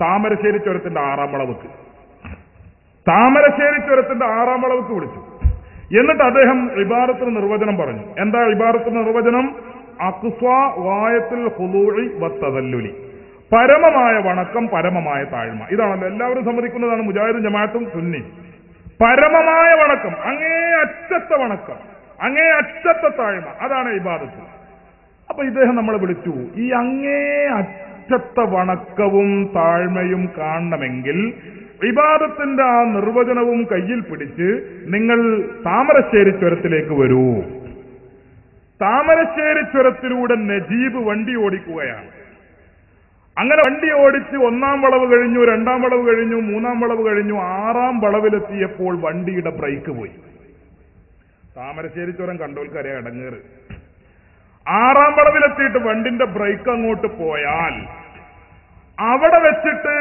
താമരശ്ശേരി ചുരത്തിന്റെ 6-ാം വളവുക്ക്. താമരശ്ശേരി ചുരത്തിന്റെ 6-ാം വളവുക്ക് വിളിച്ചു. എന്നിട്ട് അദ്ദേഹം ഇബാദത്തിന് നിർവചനം പറഞ്ഞു. എന്താ ഇബാദത്തിന് നിർവചനം? അഖ്സാ ഗായത്തുൽ ഖുദൂഇ വത്തദല്ലുലി, പരമമായ വണക്കം, പരമമായ താഴ്മ. ഇതാണല്ലോ എല്ലാവരും സമ്മതിക്കുന്നതാണ്, മുജാഹിദും ജമാഅത്തും സുന്നി. പരമമായ വണക്കം, അങ്ങേ അറ്റത്തെ വണക്കം, അങ്ങേ അറ്റത്തെ താഴ്മ, അതാണ് ഇബാദത്ത്. അപ്പൊ ഇദ്ദേഹം നമ്മളെ വിളിച്ചു, ഈ അങ്ങേ അറ്റത്തെ വണക്കവും താഴ്മയും കാണണമെങ്കിൽ ഇബാദത്തിന്റെ ആ നിർവചനവും കയ്യിൽ പിടിച്ച് നിങ്ങൾ താമരശ്ശേരി ചുരത്തിലേക്ക് വരൂ. താമരശ്ശേരി ചുരത്തിലൂടെ നജീബ് വണ്ടി ഓടിക്കുകയാണ്. അങ്ങനെ വണ്ടി ഓടിച്ച് 1-ാം വളവ് കഴിഞ്ഞു, 2-ാം വളവ് കഴിഞ്ഞു, 3-ാം വളവ് കഴിഞ്ഞു, 6-ാം വളവിലെത്തിയപ്പോൾ വണ്ടിയുടെ ബ്രേക്ക് പോയി. താമരശ്ശേരി ചുരം കണ്ടോൽക്കറിയാം ഇടങ്ങേറ്. 6-ാം വളവിലെത്തിയിട്ട് വണ്ടിന്റെ ബ്രേക്ക് അങ്ങോട്ട് പോയാൽ അവിടെ വെച്ചിട്ട്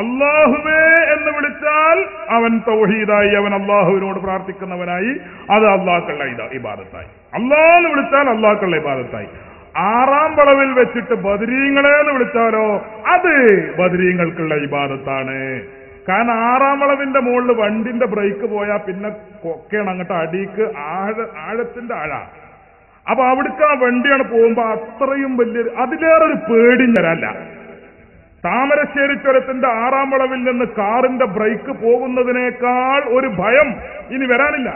അല്ലാഹുവേ എന്ന് വിളിച്ചാൽ അവൻ തൗഹീദായി, അവൻ അള്ളാഹുവിനോട് പ്രാർത്ഥിക്കുന്നവനായി, അത് അള്ളാഹ്ക്കുള്ള ഇബാദത്തായി. അല്ലാഹ് എന്ന് വിളിച്ചാൽ അള്ളാഹ്ക്കുള്ള ഇബാദത്തായി. 6-ാം വളവിൽ വെച്ചിട്ട് ബദരീങ്ങളെ എന്ന് വിളിച്ചാലോ അത് ബദരീങ്ങൾക്കുള്ള ഇബാദത്താണ്. കാരണം 6-ാം വളവിന്റെ മുകളിൽ വണ്ടിന്റെ ബ്രേക്ക് പോയാൽ പിന്നെ കൊക്കയാണ് അങ്ങോട്ട് അടിക്ക് ആഴത്തിന്റെ ആഴ. അപ്പൊ അവിടേക്ക് ആ വണ്ടിയാണ് പോകുമ്പോ അത്രയും വലിയൊരു അതിലേറൊരു പേടി തരല്ല. താമരശ്ശേരി ചുരത്തിന്റെ 6-ാം വളവിൽ നിന്ന് കാറിന്റെ ബ്രേക്ക് പോകുന്നതിനേക്കാൾ ഒരു ഭയം ഇനി വരാനില്ല.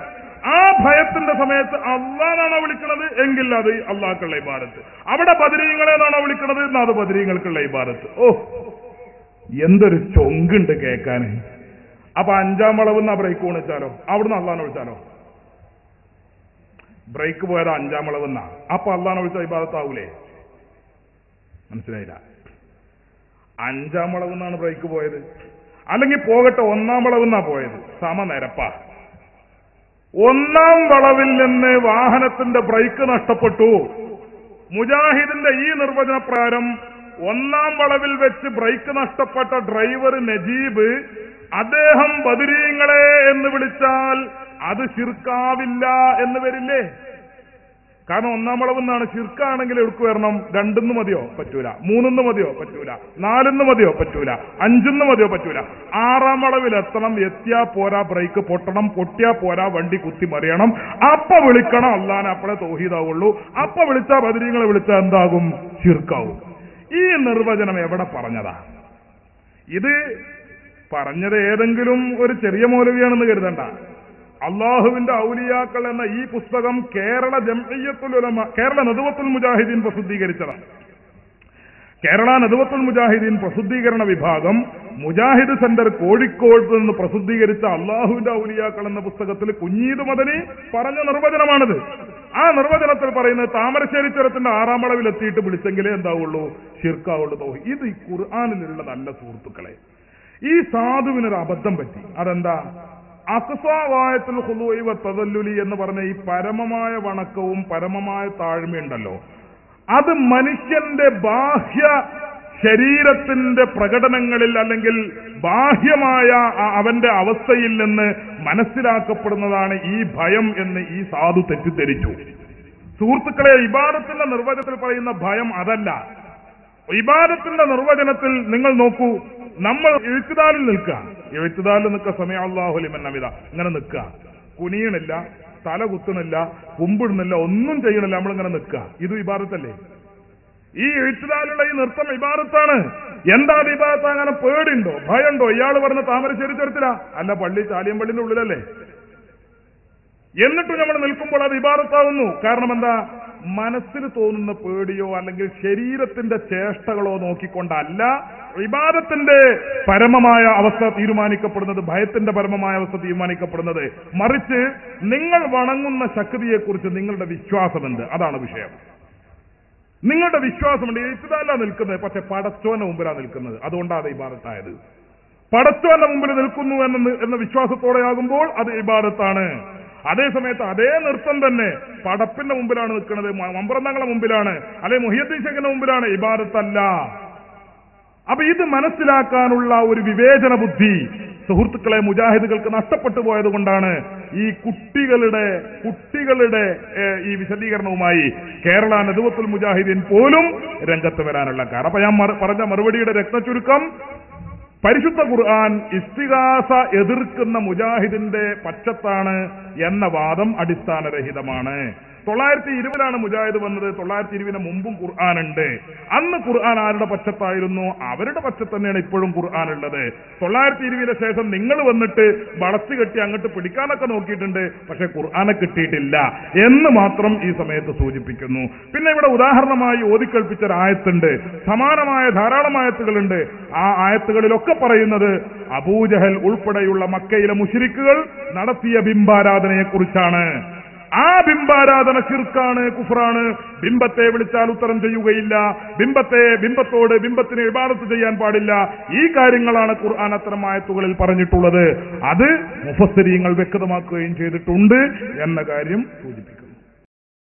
ആ ഭയത്തിന്റെ സമയത്ത് അള്ളാഹാണോ വിളിക്കുന്നത് എങ്കിൽ അത് അള്ളാഹ്ക്കുള്ള ഇബാദത്ത്. അവിടെ ബദരീങ്ങളെന്നാണോ വിളിക്കുന്നത് എന്നാൽ അത് ബദരീങ്ങൾക്കുള്ള ഇബാദത്ത്. ഓ, എന്തൊരു ചൊങ്കുണ്ട് കേൾക്കാന്. അപ്പൊ 5-ാം വളവെന്നാ ബ്രേക്ക് വിളിച്ചാലോ, അവിടുന്ന് അള്ളാഹാനെ വിളിച്ചാലോ? ബ്രേക്ക് പോയത് 5-ാം വളവെന്നാ, അപ്പൊ അള്ളാഹാനെ വിളിച്ചാൽ ഇബാദത്താവൂലേ? മനസ്സിലായില്ല. 5-ാം വളവെന്നാണ് ബ്രേക്ക് പോയത്, അല്ലെങ്കിൽ പോകട്ടെ 1-ാം വളവെന്നാ പോയത്, സമനിരപ്പാ. 1-ാം വളവിൽ നിന്ന് വാഹനത്തിന്റെ ബ്രേക്ക് നഷ്ടപ്പെട്ടു. മുജാഹിദിന്റെ ഈ നിർവചനപ്രകാരം 1-ാം വളവിൽ വെച്ച് ബ്രേക്ക് നഷ്ടപ്പെട്ട ഡ്രൈവർ നജീബ്, അദ്ദേഹം ബദരീങ്ങളെ എന്ന് വിളിച്ചാൽ അത് ശിർക്കാവില്ല എന്ന് വരില്ലേ? കാരണം 1-ാം വളവെന്നാണ്. ശിർക്കാണെങ്കിൽ എവിടേക്ക് വരണം? 2-ന്ന് മതിയോ? പറ്റൂല. 3-ന്ന് മതിയോ? പറ്റൂല. 4-ന്ന് മതിയോ? പറ്റൂല. 5-ന്ന് മതിയോ? പറ്റൂല. 6-ാം വളവിലെത്തണം. എത്തിയാ പോരാ, ബ്രേക്ക് പൊട്ടണം. പൊട്ടിയാ പോരാ, വണ്ടി കുത്തി മറിയണം. അപ്പ വിളിക്കണം അല്ലാഹനെ, അപ്പോഴേ തൗഹീദാവുള്ളൂ. അപ്പ വിളിച്ചാ ബദരീങ്ങളെ വിളിച്ചാൽ എന്താകും? ശിർക്കാവും. ഈ നിർവചനം എവിടെ പറഞ്ഞതാ? ഇത് പറഞ്ഞത് ഏതെങ്കിലും ഒരു ചെറിയ മൗലവിയാണെന്ന് കരുതണ്ട. അള്ളാഹുവിന്റെ ഔലിയാക്കൾ എന്ന ഈ പുസ്തകം കേരള നദ്വത്തുൽ മുജാഹിദീൻ പ്രസിദ്ധീകരിച്ചതാണ്. കേരള നദ്വത്തുൽ മുജാഹിദീൻ പ്രസിദ്ധീകരണ വിഭാഗം മുജാഹിദ് സെന്റർ കോഴിക്കോട് നിന്ന് പ്രസിദ്ധീകരിച്ച അള്ളാഹുവിന്റെ ഔലിയാക്കൾ എന്ന പുസ്തകത്തിൽ കുഞ്ഞീദ് മദനി പറഞ്ഞ നിർവചനമാണിത്. ആ നിർവചനത്തിൽ പറയുന്നത് താമരശ്ശേരി ചുരത്തിന്റെ 6-ാം വളവിൽ എത്തിയിട്ട് വിളിച്ചെങ്കിലേ എന്താവുള്ളൂ? ശിർക്കാവുള്ളൂ. തൗഹീദ്. ഇത് ഈ ഖുർആനിലുള്ളതല്ല സുഹൃത്തുക്കളെ. ഈ സാധുവിനൊരു അബദ്ധം പറ്റി. അതെന്താ? അഖ്സാ ഗായത്തുൽ ഖുദൂഇ വത്തദല്ലുലി എന്ന് പറഞ്ഞ ഈ പരമമായ വണക്കവും പരമമായ താഴ്മയുണ്ടല്ലോ, അത് മനുഷ്യന്റെ ബാഹ്യ ശരീരത്തിന്റെ പ്രകടനങ്ങളിൽ അല്ലെങ്കിൽ ബാഹ്യമായ അവന്റെ അവസ്ഥയിൽ നിന്ന് മനസ്സിലാക്കപ്പെടുന്നതാണ് ഈ ഭയം എന്ന് ഈ സാധു തെറ്റിദ്ധരിച്ചു. സുഹൃത്തുക്കളെ, ഇബാദത്തിന്റെ നിർവചനത്തിൽ പറയുന്ന ഭയം അതല്ല. ഇബാദത്തിന്റെ നിർവചനത്തിൽ നിങ്ങൾ നോക്കൂ, നമ്മൾ ഇഴ്തിദാലിൽ നിൽക്കുക. ഇഴ്തിദാലിൽ നിൽക്കുക, സമയ അല്ലാഹു ലിമൻ ഹമിദ, ഇങ്ങനെ നിൽക്കുക. കുനിയണില്ല, തല കുത്തണില്ല, കുമ്പിടുന്നില്ല, ഒന്നും ചെയ്യണില്ല, നമ്മളിങ്ങനെ നിൽക്കുക. ഇത് ഇബാദത്തല്ലേ? ഈ ഇഴ്തിദാലുള്ള ഈ നൃത്തം ഇബാദത്താണ്. എന്താ ഇബാദത്ത്? അങ്ങനെ പേടിയുണ്ടോ, ഭയമുണ്ടോ? ഇയാൾ പറഞ്ഞ താമരശ്ശേരി ചുരത്തിലാ? അല്ല, പള്ളി ചാലിയമ്പള്ളിന്റെ ഉള്ളിലല്ലേ? എന്നിട്ടും നമ്മൾ നിൽക്കുമ്പോൾ അത് ഇബാദത്താവുന്നു. കാരണം എന്താ? മനസ്സിൽ തോന്നുന്ന പേടിയോ അല്ലെങ്കിൽ ശരീരത്തിന്റെ ചേഷ്ടകളോ നോക്കിക്കൊണ്ടല്ല ഇബാദത്തിന്റെ പരമമായ അവസ്ഥ തീരുമാനിക്കപ്പെടുന്നത്, ഭയത്തിന്റെ പരമമായ അവസ്ഥ തീരുമാനിക്കപ്പെടുന്നത്. മറിച്ച് നിങ്ങൾ വണങ്ങുന്ന ശക്തിയെക്കുറിച്ച് നിങ്ങളുടെ വിശ്വാസമുണ്ട്, അതാണ് വിഷയം. നിങ്ങളുടെ വിശ്വാസമുണ്ട്. ഇഴ്തിദാലിലാ നിൽക്കുന്നത്, പക്ഷെ പടച്ചോന്റെ മുമ്പിലാണ് നിൽക്കുന്നത്. അതുകൊണ്ടാണ് ഇബാദത്തായത്. പടച്ചോന്റെ മുമ്പിൽ നിൽക്കുന്നു എന്ന വിശ്വാസത്തോടെയാകുമ്പോൾ അത് ഇബാദത്താണ്. അതേസമയത്ത് അതേ നൃത്തം തന്നെ പടപ്പിന്റെ മുമ്പിലാണ് നിൽക്കുന്നത്, മമ്പ്രന്തങ്ങളുടെ മുമ്പിലാണ്, അല്ലെ മുഹിയുദ്ദീൻ ശേഖിന്റെ മുമ്പിലാണ്, ഇബാദത്തല്ല. അപ്പൊ ഇത് മനസ്സിലാക്കാനുള്ള ഒരു വിവേചന ബുദ്ധി സുഹൃത്തുക്കളെ മുജാഹിദുകൾക്ക് നഷ്ടപ്പെട്ടു പോയത് കൊണ്ടാണ് ഈ കുട്ടികളുടെ ഈ വിശദീകരണവുമായി കേരള നദ്വത്തുൽ മുജാഹിദീൻ പോലും രംഗത്ത് വരാനുള്ള കാരണം. അപ്പൊ ഞാൻ പറഞ്ഞ മറുപടിയുടെ രത്നചുരുക്കം, പരിശുദ്ധ ഖുർആൻ ഇസ്തിഗാസ എതിർക്കുന്ന മുജാഹിദിന്റെ പക്ഷത്താണ് എന്ന വാദം അടിസ്ഥാനരഹിതമാണ്. 920 മുജാഹിദ് വന്നത്. 920 മുമ്പും ഖുർആൻ ഉണ്ട്. അന്ന് ഖുർആൻ ആരുടെ പക്ഷത്തായിരുന്നു? അവരുടെ പക്ഷത്ത് തന്നെയാണ് ഇപ്പോഴും ഖുർആൻ ഉള്ളത്. 920 ശേഷം നിങ്ങൾ വന്നിട്ട് വളച്ചു കെട്ടി അങ്ങോട്ട് പിടിക്കാനൊക്കെ നോക്കിയിട്ടുണ്ട്, പക്ഷെ ഖുർആനെ കിട്ടിയിട്ടില്ല എന്ന് മാത്രം ഈ സമയത്ത് സൂചിപ്പിക്കുന്നു. പിന്നെ ഇവിടെ ഉദാഹരണമായി ഓതിക്കൽപ്പിച്ച ഒരു ആയത്തുണ്ട്. സമാനമായ ധാരാളം ആയത്തുകളുണ്ട്. ആ ആയത്തുകളിലൊക്കെ പറയുന്നത് അബൂജഹൽ ഉൾപ്പെടെയുള്ള മക്കയിലെ മുശ്രിക്കുകൾ നടത്തിയ ബിംബാരാധനയെ കുറിച്ചാണ്. ആ ബിംബാരാധന ശിർക്കാണ്, കുഫ്റാണ്. ബിംബത്തെ വിളിച്ചാൽ ഉത്തരം ചെയ്യുകയില്ല, ബിംബത്തിന് ഇബാദത്ത് ചെയ്യാൻ പാടില്ല. ഈ കാര്യങ്ങളാണ് ഖുർആൻ അത്തരം ആയത്തുകളിൽ പറഞ്ഞിട്ടുള്ളത്. അത് മുഫസ്സിരീങ്ങൾ വ്യക്തമാക്കുകയും ചെയ്തിട്ടുണ്ട് എന്ന കാര്യം സൂചിപ്പിക്കുന്നു.